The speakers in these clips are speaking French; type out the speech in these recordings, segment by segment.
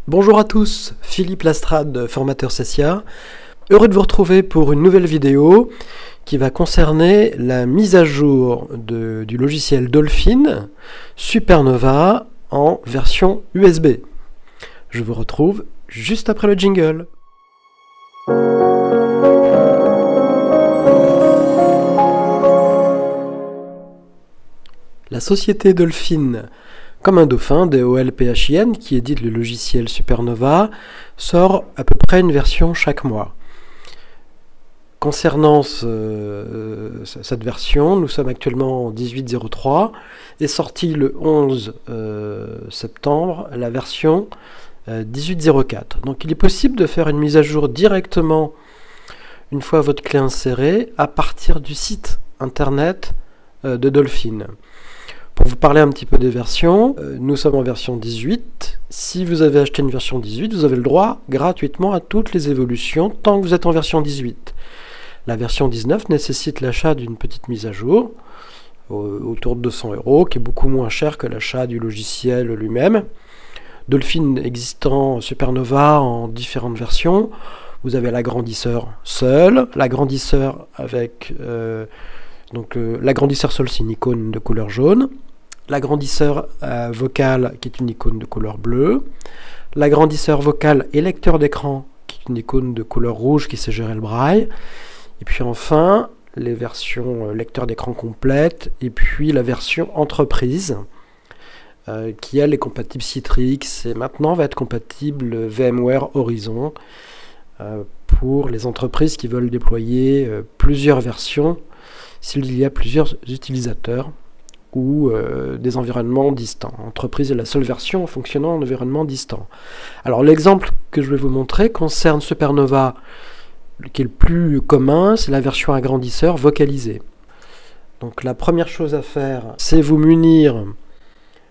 Bonjour à tous, Philippe Lastrade, formateur CESIA. Heureux de vous retrouver pour une nouvelle vidéo qui va concerner la mise à jour du logiciel Dolphin Supernova en version USB. Je vous retrouve juste après le jingle. La société Dolphin, comme un dauphin, DOLPHIN, qui édite le logiciel Supernova, sort à peu près une version chaque mois. Concernant cette version, nous sommes actuellement en 18.03, est sortie le 11 septembre la version 18.04. Donc il est possible de faire une mise à jour directement, une fois votre clé insérée, à partir du site internet de Dolphin. Pour vous parler un petit peu des versions, nous sommes en version 18. Si vous avez acheté une version 18, vous avez le droit gratuitement à toutes les évolutions tant que vous êtes en version 18. La version 19 nécessite l'achat d'une petite mise à jour, autour de 200 €, qui est beaucoup moins cher que l'achat du logiciel lui-même. Dolphin existant Supernova en différentes versions. Vous avez l'agrandisseur seul, l'agrandisseur avec... l'agrandisseur seul, c'est une icône de couleur jaune. L'agrandisseur vocal, qui est une icône de couleur bleue. L'agrandisseur vocal et lecteur d'écran, qui est une icône de couleur rouge qui sait gérer le braille. Et puis enfin, les versions lecteur d'écran complète. Et puis la version entreprise, qui elle est compatible Citrix et maintenant va être compatible VMware Horizon pour les entreprises qui veulent déployer plusieurs versions s'il y a plusieurs utilisateurs ou des environnements distants. Entreprise est la seule version fonctionnant en environnement distant. Alors l'exemple que je vais vous montrer concerne Supernova, qui est le plus commun, c'est la version agrandisseur vocalisé. Donc la première chose à faire, c'est vous munir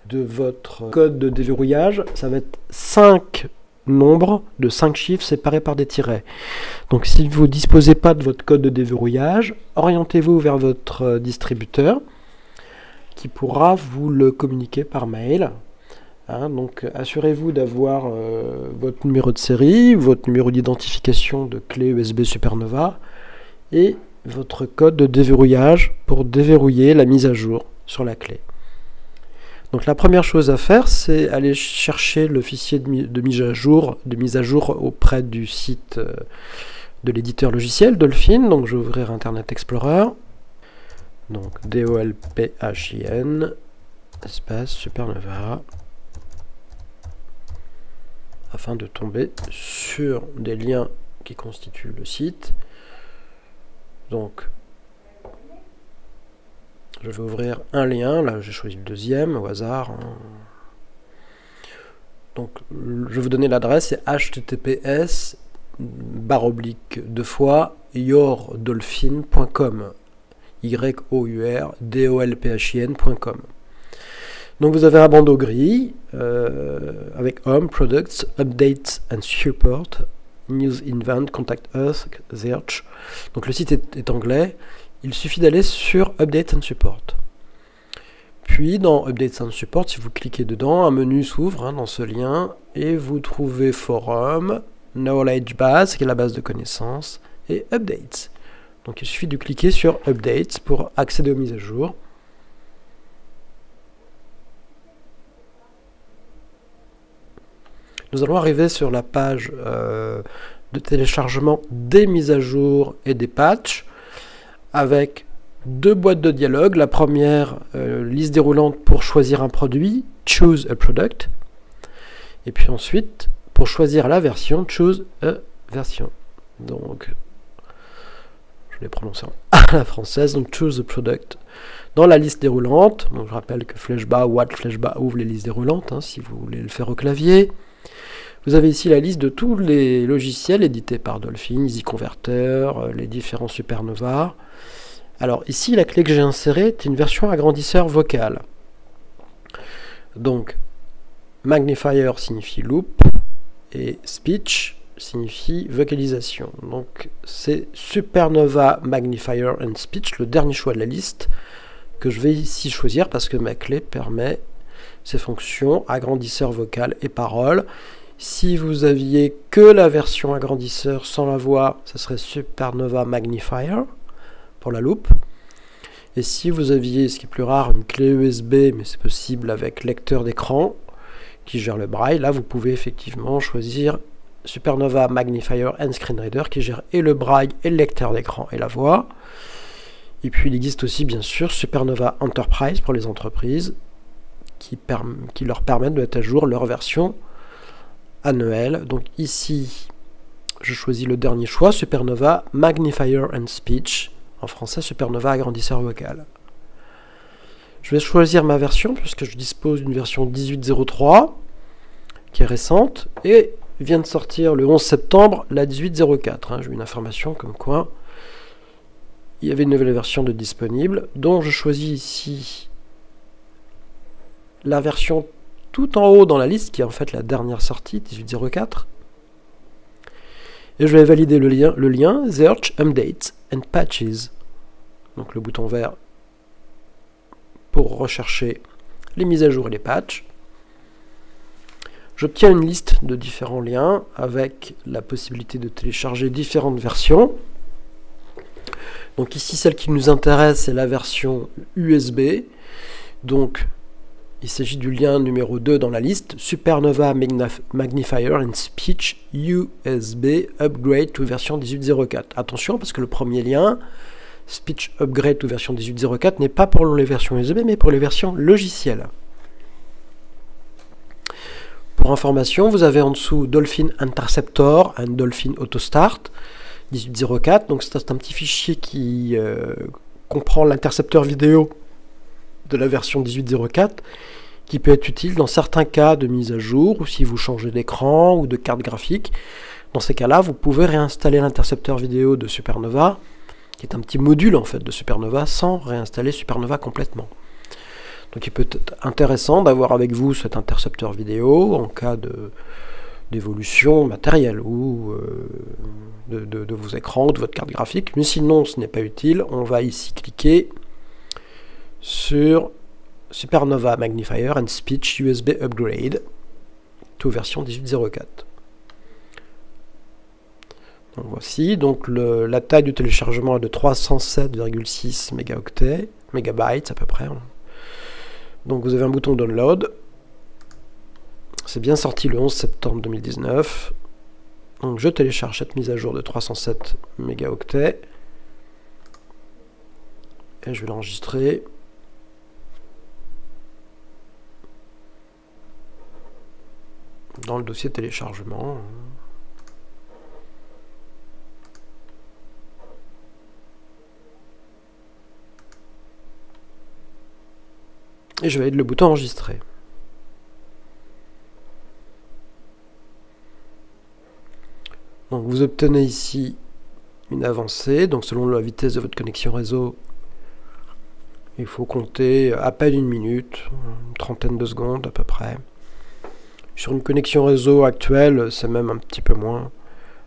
de votre code de déverrouillage. Ça va être 5 nombres de 5 chiffres séparés par des tirets. Donc si vous ne disposez pas de votre code de déverrouillage, orientez-vous vers votre distributeur qui pourra vous le communiquer par mail. Donc assurez-vous d'avoir votre numéro de série, votre numéro d'identification de clé USB Supernova et votre code de déverrouillage pour déverrouiller la mise à jour sur la clé. Donc la première chose à faire, c'est aller chercher le fichier de mise à jour auprès du site de l'éditeur logiciel Dolphin. Donc je vais ouvrir Internet Explorer. Donc DOLPHIN espace Supernova afin de tomber sur des liens qui constituent le site. Donc je vais ouvrir un lien, là j'ai choisi le deuxième au hasard. Donc je vais vous donner l'adresse, c'est https://yourdolphin.com yourdolphin.com. Donc vous avez un bandeau gris avec Home, Products, Updates and Support, News Invent, Contact Us, Search. Donc le site est anglais. Il suffit d'aller sur Update and Support. Puis dans Update and Support, si vous cliquez dedans, un menu s'ouvre dans ce lien et vous trouvez Forum, Knowledge Base, qui est la base de connaissances, et Updates. Donc il suffit de cliquer sur Updates pour accéder aux mises à jour. Nous allons arriver sur la page de téléchargement des mises à jour et des patchs, avec deux boîtes de dialogue. La première, liste déroulante pour choisir un produit, Choose a Product. Et puis ensuite, pour choisir la version, Choose a Version. Donc, je l'ai prononcé à la française, donc Choose a Product. Dans la liste déroulante, donc je rappelle que flèche bas ou flèche bas ouvre les listes déroulantes, si vous voulez le faire au clavier. Vous avez ici la liste de tous les logiciels édités par Dolphin, Easy Converter, les différents Supernova. Alors ici, la clé que j'ai insérée est une version agrandisseur vocal. Donc, magnifier signifie loop et speech signifie vocalisation. Donc, c'est Supernova Magnifier and Speech, le dernier choix de la liste, que je vais ici choisir parce que ma clé permet ces fonctions agrandisseur vocal et parole. Si vous aviez que la version agrandisseur sans la voix, ça serait Supernova Magnifier pour la loupe. Et si vous aviez, ce qui est plus rare, une clé USB, mais c'est possible avec lecteur d'écran qui gère le braille, là vous pouvez effectivement choisir Supernova Magnifier and Screen Reader qui gère et le braille et le lecteur d'écran et la voix. Et puis il existe aussi bien sûr Supernova Enterprise pour les entreprises qui leur permettent de mettre à jour leur version annuelle. Donc ici, je choisis le dernier choix, Supernova Magnifier and Speech, en français Supernova agrandisseur vocal. Je vais choisir ma version puisque je dispose d'une version 18.03 qui est récente et vient de sortir le 11 septembre la 18.04. J'ai eu une information comme quoi il y avait une nouvelle version de disponible, dont je choisis ici la version tout en haut dans la liste, qui est en fait la dernière sortie, 18.04. Et je vais valider le lien Search, Updates and Patches. Donc le bouton vert pour rechercher les mises à jour et les patchs. J'obtiens une liste de différents liens avec la possibilité de télécharger différentes versions. Donc ici, celle qui nous intéresse, c'est la version USB. Donc, il s'agit du lien numéro 2 dans la liste, Supernova Magnifier and Speech USB Upgrade to version 18.04. Attention, parce que le premier lien, Speech Upgrade to version 18.04, n'est pas pour les versions USB, mais pour les versions logicielles. Pour information, vous avez en dessous Dolphin Interceptor and Dolphin AutoStart 18.04. Donc c'est un petit fichier qui comprend l'intercepteur vidéo de la version 18.04 qui peut être utile dans certains cas de mise à jour ou si vous changez d'écran ou de carte graphique. Dans ces cas-là, vous pouvez réinstaller l'intercepteur vidéo de Supernova, qui est un petit module en fait de Supernova, sans réinstaller Supernova complètement. Donc il peut être intéressant d'avoir avec vous cet intercepteur vidéo en cas d'évolution matérielle ou de vos écrans, de votre carte graphique. Mais sinon, ce n'est pas utile. On va ici cliquer sur Supernova Magnifier and Speech USB Upgrade to version 18.04. Donc voici, donc la taille du téléchargement est de 307,6 mégabytes à peu près. Donc vous avez un bouton Download. C'est bien sorti le 11 septembre 2019. Donc je télécharge cette mise à jour de 307 mégaoctets. Et je vais l'enregistrer. Dans le dossier téléchargement. Et je vais aller le bouton enregistrer. Donc vous obtenez ici une avancée. Donc selon la vitesse de votre connexion réseau, il faut compter à peine une minute, une trentaine de secondes à peu près. Sur une connexion réseau actuelle, c'est même un petit peu moins.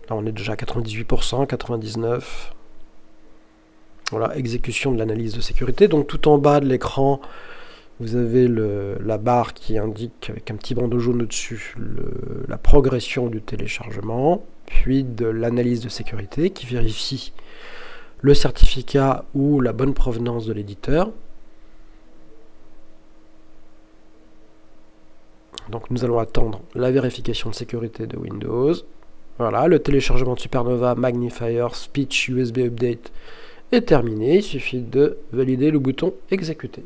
Là, on est déjà à 98%, 99%. Voilà, exécution de l'analyse de sécurité. Donc tout en bas de l'écran, vous avez la barre qui indique avec un petit bandeau jaune au-dessus la progression du téléchargement, puis de l'analyse de sécurité qui vérifie le certificat ou la bonne provenance de l'éditeur. Donc nous allons attendre la vérification de sécurité de Windows. Voilà, le téléchargement de Supernova Magnifier Speech USB Update est terminé. Il suffit de valider le bouton exécuter.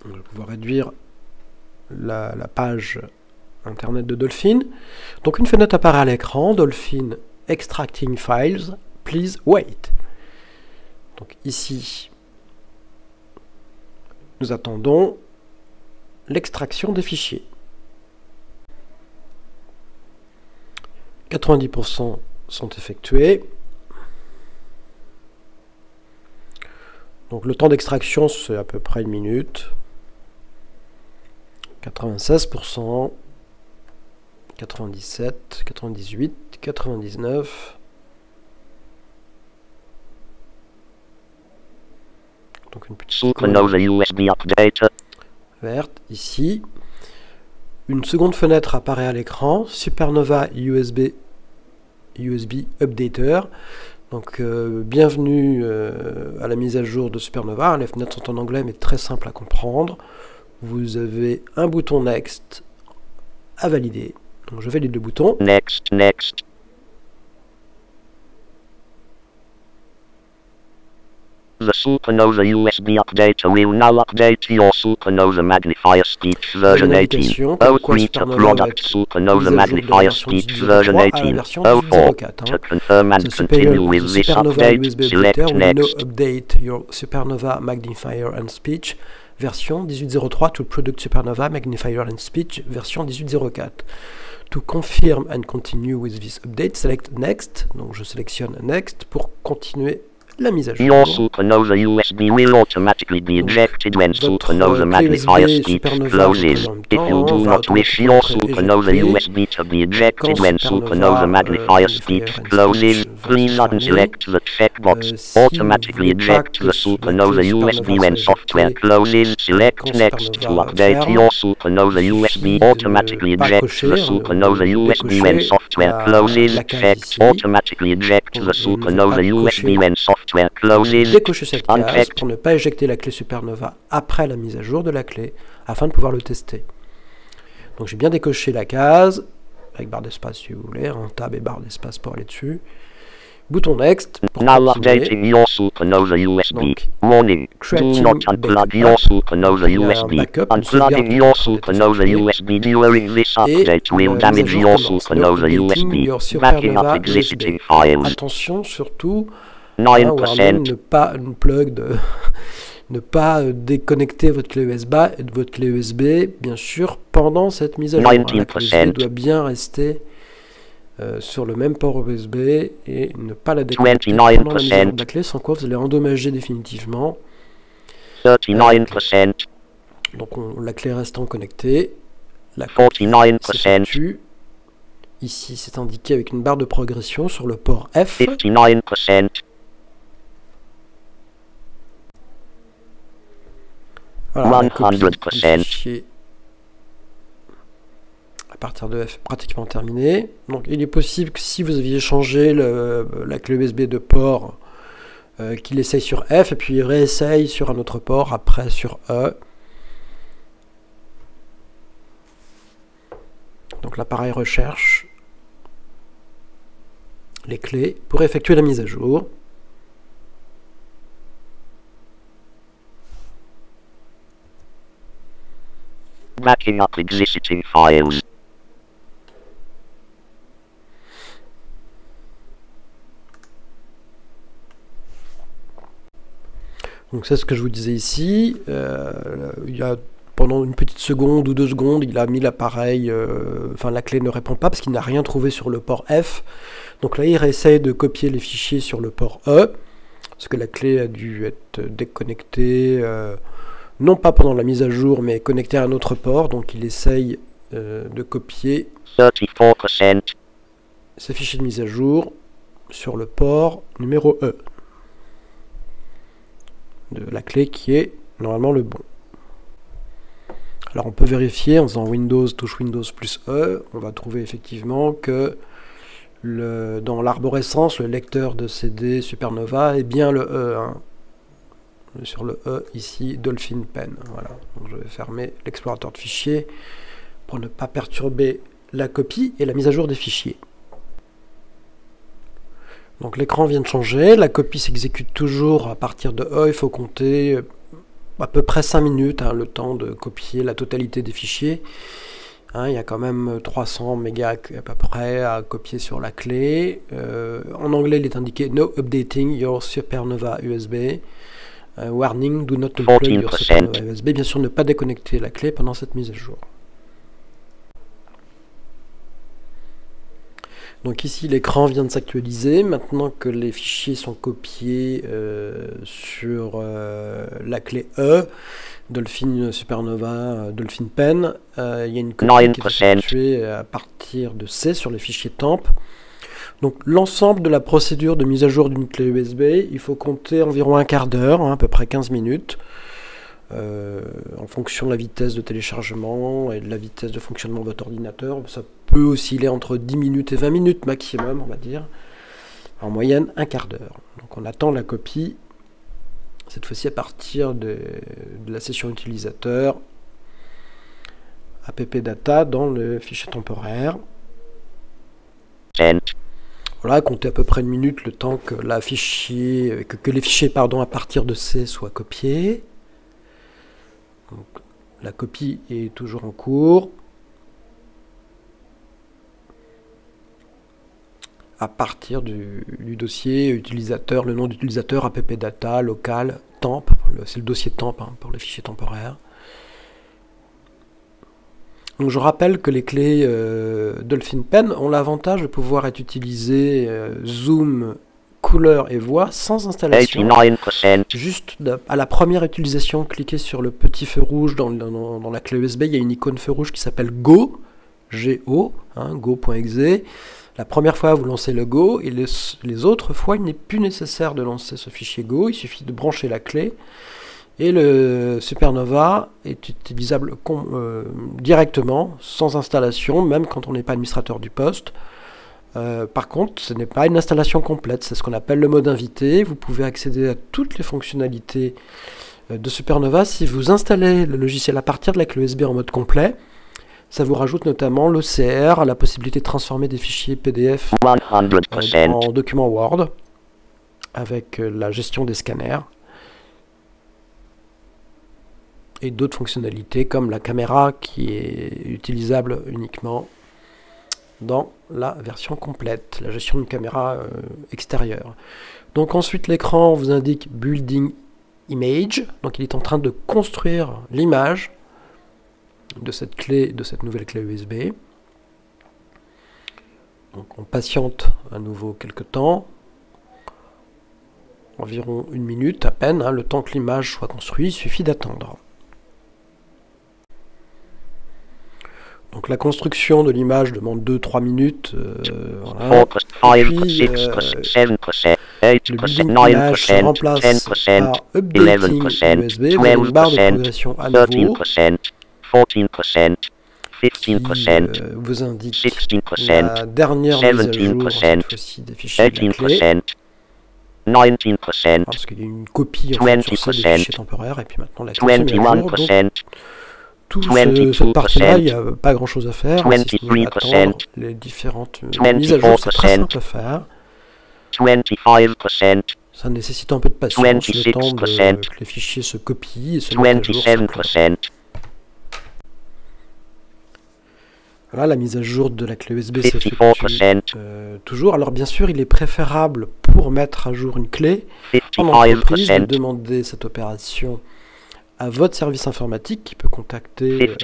On va pouvoir réduire la page Internet de Dolphin. Donc une fenêtre apparaît à l'écran, Dolphin Extracting Files, please wait. Donc ici, nous attendons l'extraction des fichiers. 90% sont effectués. Donc le temps d'extraction, c'est à peu près une minute. 96%. 97, 98, 99. Donc une petite Supernova USB update. Verte ici. Une seconde fenêtre apparaît à l'écran, Supernova USB Updater. Donc bienvenue à la mise à jour de Supernova. Les fenêtres sont en anglais mais très simples à comprendre. Vous avez un bouton Next à valider. Donc je valide le bouton. Next, next. The Supernova USB update will now update your Supernova Magnifier Speech version 18. Oh, Creator Product Supernova Magnifier Speech version 18. Oh, 4. To confirm and continue with this update, select Next. Update your Supernova Magnifier and Speech version 18.03 to Product Supernova Magnifier and Speech version 18.04. To confirm and continue with this update, select Next. Donc je sélectionne Next pour continuer la mise à jour. Your Supernova USB will automatically be ejected when Supernova Magnifier Speech closes. If you do not wish your Supernova USB to be ejected when Supernova Magnifier Speech closes, please unselect the checkbox. Automatically eject the Supernova USB when software closes. Select Next to update your Supernova USB. Automatically eject the Supernova USB when software closes. Checked. Automatically eject the Supernova USB when software closes. Décocher cette case pour ne pas éjecter la clé Supernova après la mise à jour de la clé afin de pouvoir le tester. Donc j'ai bien décoché la case avec barre d'espace si vous voulez, un tab et barre d'espace pour aller dessus. Bouton Next pour Now continuer. updating your Supernova USB. Donc, Warning. Do creating not unplug your Supernova Il y a un USB. backup, une Unplugging sauvegarde your pour Supernova détecter. USB during this Et update will la mise damage à jour your commence. Supernova Updating USB. your Backing Supernova up existing USB. files. Attention surtout, 9%. warning, ne pas unplug ne pas déconnecter votre clé USB, bien sûr, pendant cette mise à jour. La clé 19%. USB doit bien rester sur le même port USB et ne pas la déconnecter pendant la mise à jour de la clé, sans quoi vous allez endommager définitivement. 39%. Donc la clé restant connectée, la copie 49%. s'effectue. Ici, c'est indiqué avec une barre de progression sur le port F. 59%. Voilà, la copie 100%. du fichier à partir de F est pratiquement terminée. Donc il est possible que si vous aviez changé la clé USB de port, qu'il essaye sur F et puis il réessaye sur un autre port, après sur E. Donc l'appareil recherche les clés pour effectuer la mise à jour. Backing up existing files. Donc c'est ce que je vous disais ici. Il y a pendant une petite seconde ou 2 secondes, il a mis l'appareil, enfin la clé ne répond pas parce qu'il n'a rien trouvé sur le port F. Donc là il réessaye de copier les fichiers sur le port E, parce que la clé a dû être déconnectée, non pas pendant la mise à jour, mais connectée à un autre port. Donc il essaye de copier 34%. ces fichiers de mise à jour sur le port numéro E de la clé qui est normalement le bon. Alors on peut vérifier en faisant Windows, touche Windows plus E, on va trouver effectivement que dans l'arborescence, le lecteur de CD Supernova est bien le E. Hein. Sur le E ici, Dolphin Pen. Voilà. Donc je vais fermer l'explorateur de fichiers pour ne pas perturber la copie et la mise à jour des fichiers. Donc l'écran vient de changer, la copie s'exécute toujours à partir de E, il faut compter à peu près 5 minutes, hein, le temps de copier la totalité des fichiers. Hein, il y a quand même 300 mégas à peu près à copier sur la clé. En anglais, il est indiqué No updating your Supernova USB. Warning, do not unplug your Supernova USB. Bien sûr, ne pas déconnecter la clé pendant cette mise à jour. Donc ici l'écran vient de s'actualiser. Maintenant que les fichiers sont copiés sur la clé E, Dolphin Supernova, Dolphin Pen, il y a une copie qui est effectuée à partir de C sur les fichiers temp. Donc l'ensemble de la procédure de mise à jour d'une clé USB, il faut compter environ un quart d'heure, à peu près 15 minutes, en fonction de la vitesse de téléchargement et de la vitesse de fonctionnement de votre ordinateur. Ça peut osciller entre 10 minutes et 20 minutes maximum, on va dire. En moyenne, un quart d'heure. Donc on attend la copie, cette fois-ci à partir de la session utilisateur, appdata dans le fichier temporaire. Voilà, comptez à peu près une minute le temps que, les fichiers à partir de C soient copiés. Donc, la copie est toujours en cours. À partir du dossier utilisateur, le nom d'utilisateur, appdata, local, temp, c'est le dossier temp pour les fichiers temporaires. Donc je rappelle que les clés Dolphin Pen ont l'avantage de pouvoir être utilisées zoom, couleur et voix sans installation. 89%. Juste à la première utilisation, cliquez sur le petit feu rouge dans la clé USB, il y a une icône feu rouge qui s'appelle Go, G-O, go.exe. La première fois, vous lancez le Go, et les autres fois, il n'est plus nécessaire de lancer ce fichier Go, il suffit de brancher la clé. Et le Supernova est utilisable directement, sans installation, même quand on n'est pas administrateur du poste. Par contre, ce n'est pas une installation complète, c'est ce qu'on appelle le mode invité. Vous pouvez accéder à toutes les fonctionnalités de Supernova si vous installez le logiciel à partir de la clé USB en mode complet. Ça vous rajoute notamment l'OCR, la possibilité de transformer des fichiers PDF en documents Word, avec la gestion des scanners. Et d'autres fonctionnalités comme la caméra qui est utilisable uniquement dans la version complète, la gestion d'une caméra extérieure. Donc ensuite l'écran vous indique Building Image, donc il est en train de construire l'image de cette nouvelle clé USB. Donc on patiente à nouveau quelques temps, environ une minute à peine, le temps que l'image soit construite, il suffit d'attendre. Donc la construction de l'image demande 2-3 minutes. Voilà. Et puis, le building image se remplace par updating USB. Vous avez une barre de progression à nouveau qui vous indique la dernière mise à jour, cette fois-ci des fichiers de la clé. Parce qu'il y a une copie en fait, sur des fichiers temporaires et puis maintenant la clé se met à jour. Donc, cette partie-là, il n'y a pas grand-chose à faire, si ce n'est attendre les différentes mises à jour, c'est très simple à faire. 25%. Ça nécessite un peu de patience, le temps que les fichiers se copient et se mettent à jour. 27%. Voilà, la mise à jour de la clé USB s'effectue toujours. Alors bien sûr, il est préférable pour mettre à jour une clé en entreprise de demander cette opération à votre service informatique qui peut contacter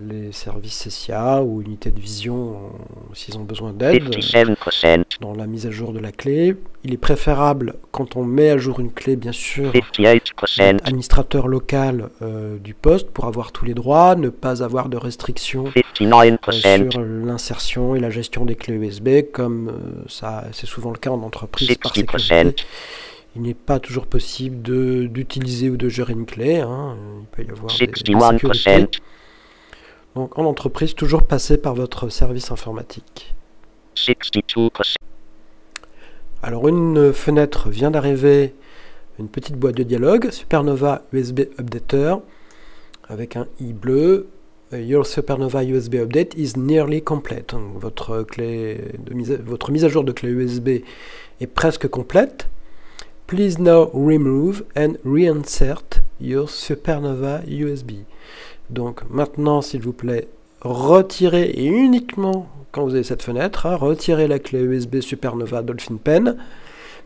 les services SCA ou unités de vision s'ils ont besoin d'aide dans la mise à jour de la clé. Il est préférable quand on met à jour une clé, bien sûr, administrateur local du poste pour avoir tous les droits, ne pas avoir de restrictions sur l'insertion et la gestion des clés USB comme ça c'est souvent le cas en entreprise par sécurité. Il n'est pas toujours possible d'utiliser ou de gérer une clé. Il peut y avoir des sécurités. Donc en entreprise, toujours passer par votre service informatique. 62%. Alors une fenêtre vient d'arriver, une petite boîte de dialogue, Supernova USB Updater, avec un i bleu. Your Supernova USB update is nearly complete. Donc, votre mise à jour de clé USB est presque complète. Please now remove and reinsert your Supernova USB. Donc maintenant, s'il vous plaît, retirez, et uniquement quand vous avez cette fenêtre, retirez la clé USB Supernova Dolphin Pen,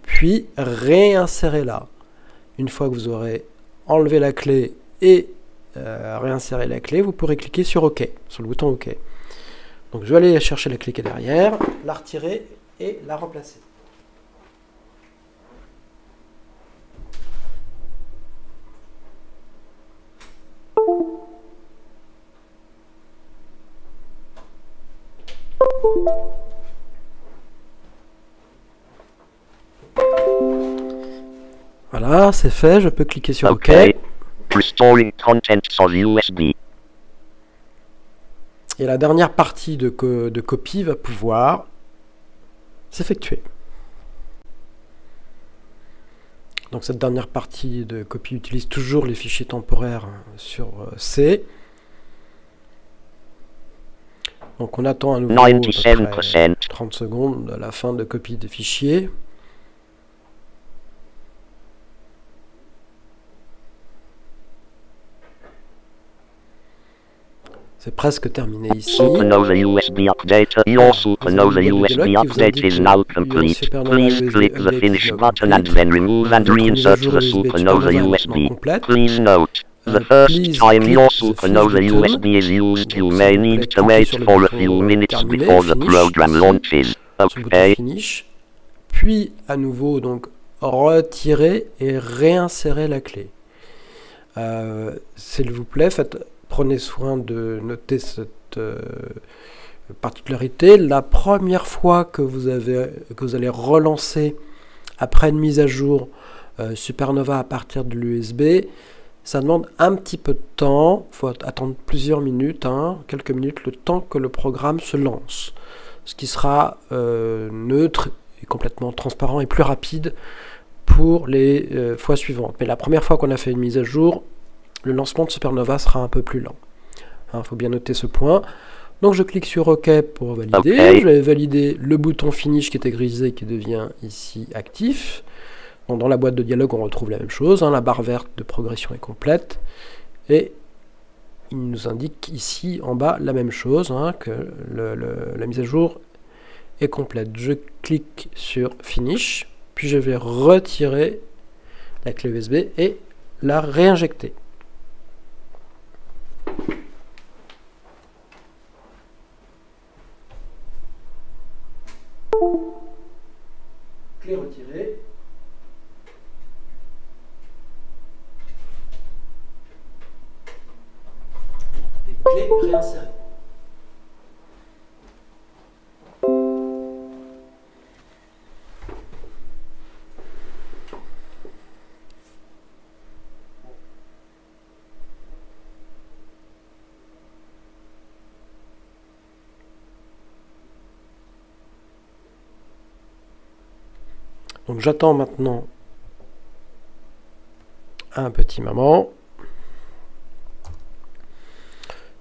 puis réinsérez-la. Une fois que vous aurez enlevé la clé et réinséré la clé, vous pourrez cliquer sur OK, sur le bouton OK. Donc je vais aller chercher la clé qui est derrière, la retirer et la remplacer. Voilà, c'est fait, je peux cliquer sur OK. Restoring contents of USB. Et la dernière partie de copie va pouvoir s'effectuer. Donc cette dernière partie de copie utilise toujours les fichiers temporaires sur C. Donc on attend à nouveau 97%. 30 secondes à la fin de copie des fichiers. C'est presque terminé ici. Supernova USB update. Your Supernova USB update is now complete. Please click the finish button and then remove and reinsert the Supernova USB. Please note, the first time your Supernova USB is used, you may need to wait for a few minutes before the program launches. OK. Finish. Puis à nouveau donc retirer et réinsérer la clé. S'il vous plaît, prenez soin de noter cette particularité. La première fois que vous allez relancer après une mise à jour Supernova à partir de l'USB, ça demande un petit peu de temps. Il faut attendre plusieurs minutes, quelques minutes, le temps que le programme se lance. Ce qui sera neutre et complètement transparent et plus rapide pour les fois suivantes. Mais la première fois qu'on a fait une mise à jour, le lancement de Supernova sera un peu plus lent. Il faut bien noter ce point. Donc je clique sur OK pour valider. Okay. Je vais valider le bouton Finish qui était grisé qui devient ici actif. Donc, dans la boîte de dialogue, on retrouve la même chose. La barre verte de progression est complète. Et il nous indique ici en bas la même chose, que la mise à jour est complète. Je clique sur Finish, puis je vais retirer la clé USB et la réinjecter. Clé retirée. Et clé réinsérée. Donc j'attends maintenant un petit moment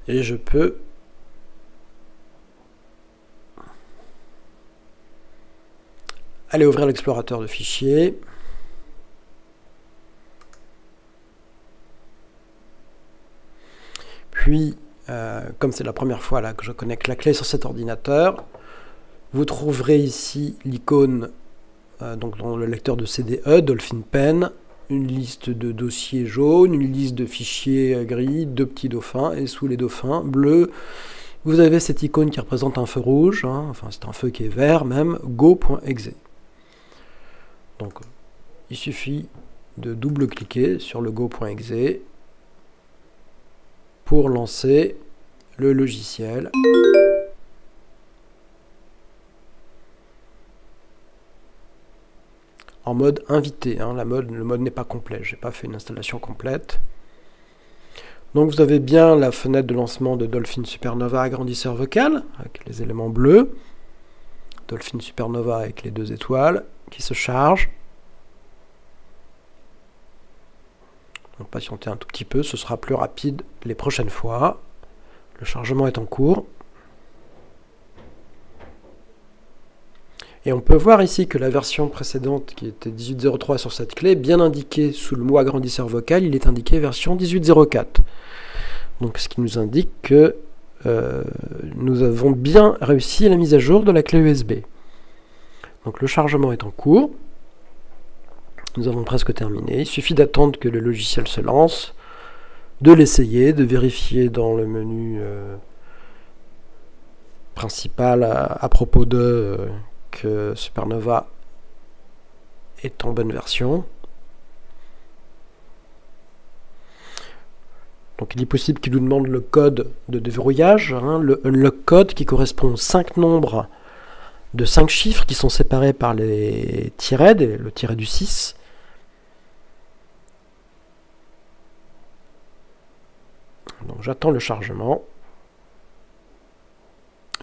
et je peux aller ouvrir l'explorateur de fichiers. Puis, comme c'est la première fois là que je connecte la clé sur cet ordinateur, vous trouverez ici l'icône donc dans le lecteur de CDE, Dolphin Pen, une liste de dossiers jaunes, une liste de fichiers gris, 2 petits dauphins, et sous les dauphins bleus, vous avez cette icône qui représente un feu rouge, enfin c'est un feu qui est vert même, go.exe. Donc il suffit de double-cliquer sur le go.exe pour lancer le logiciel. En mode invité, le mode n'est pas complet, je n'ai pas fait une installation complète. Donc vous avez bien la fenêtre de lancement de Dolphin Supernova agrandisseur vocal, avec les éléments bleus, Dolphin Supernova avec les 2 étoiles, qui se charge. Donc patientez un tout petit peu, ce sera plus rapide les prochaines fois. Le chargement est en cours. Et on peut voir ici que la version précédente, qui était 18.03 sur cette clé, bien indiquée sous le mot agrandisseur vocal, il est indiqué version 18.04. Donc ce qui nous indique que nous avons bien réussi la mise à jour de la clé USB. Donc le chargement est en cours. Nous avons presque terminé. Il suffit d'attendre que le logiciel se lance, de l'essayer, de vérifier dans le menu principal à propos de que Supernova est en bonne version. Donc il est possible qu'il nous demande le code de déverrouillage, hein, le unlock code qui correspond aux 5 nombres de 5 chiffres qui sont séparés par les tirets, le tiret du 6. Donc j'attends le chargement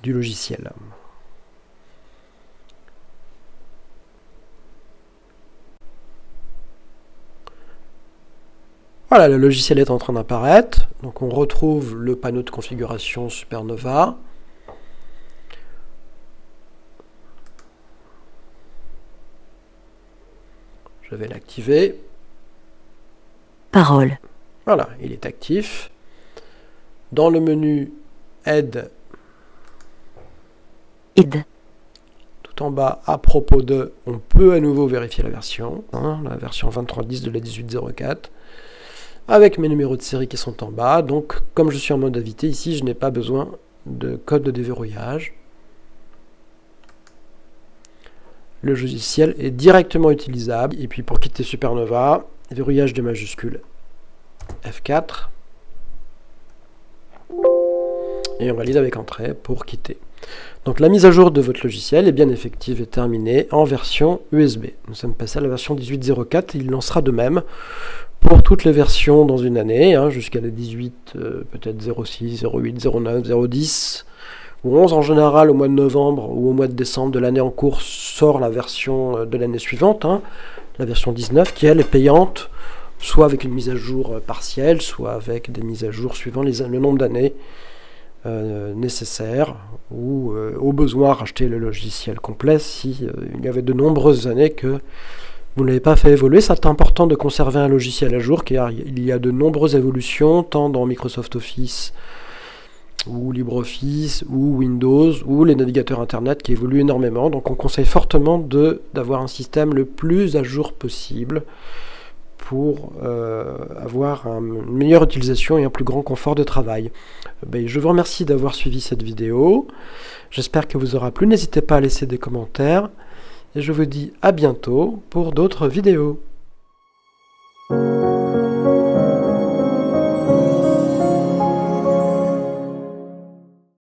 du logiciel. Voilà, le logiciel est en train d'apparaître. Donc on retrouve le panneau de configuration Supernova. Je vais l'activer. Parole. Voilà, il est actif. Dans le menu Aide, tout en bas, à propos de, on peut à nouveau vérifier la version, hein, la version 23.10 de la 18.04, avec mes numéros de série qui sont en bas. Donc, comme je suis en mode invité, ici, je n'ai pas besoin de code de déverrouillage. Le logiciel est directement utilisable. Et puis, pour quitter Supernova, verrouillage de majuscule F4. Et on valide avec entrée pour quitter. Donc la mise à jour de votre logiciel est bien effective et terminée en version USB. Nous sommes passés à la version 18.04 et il en sera de même pour toutes les versions dans une année, hein, jusqu'à la 18, peut-être 06, 08, 09, 010 ou 11 en général au mois de novembre ou au mois de décembre de l'année en cours sort la version de l'année suivante, hein, la version 19 qui elle est payante, soit avec une mise à jour partielle, soit avec des mises à jour suivant le nombre d'années nécessaire ou au besoin racheter le logiciel complet si il y avait de nombreuses années que vous ne l'avez pas fait évoluer. C'est important de conserver un logiciel à jour car il y a de nombreuses évolutions tant dans Microsoft Office ou LibreOffice ou Windows ou les navigateurs internet qui évoluent énormément. Donc on conseille fortement d'avoir un système le plus à jour possible pour avoir une meilleure utilisation et un plus grand confort de travail. Je vous remercie d'avoir suivi cette vidéo. J'espère qu'elle vous aura plu. N'hésitez pas à laisser des commentaires. Et je vous dis à bientôt pour d'autres vidéos.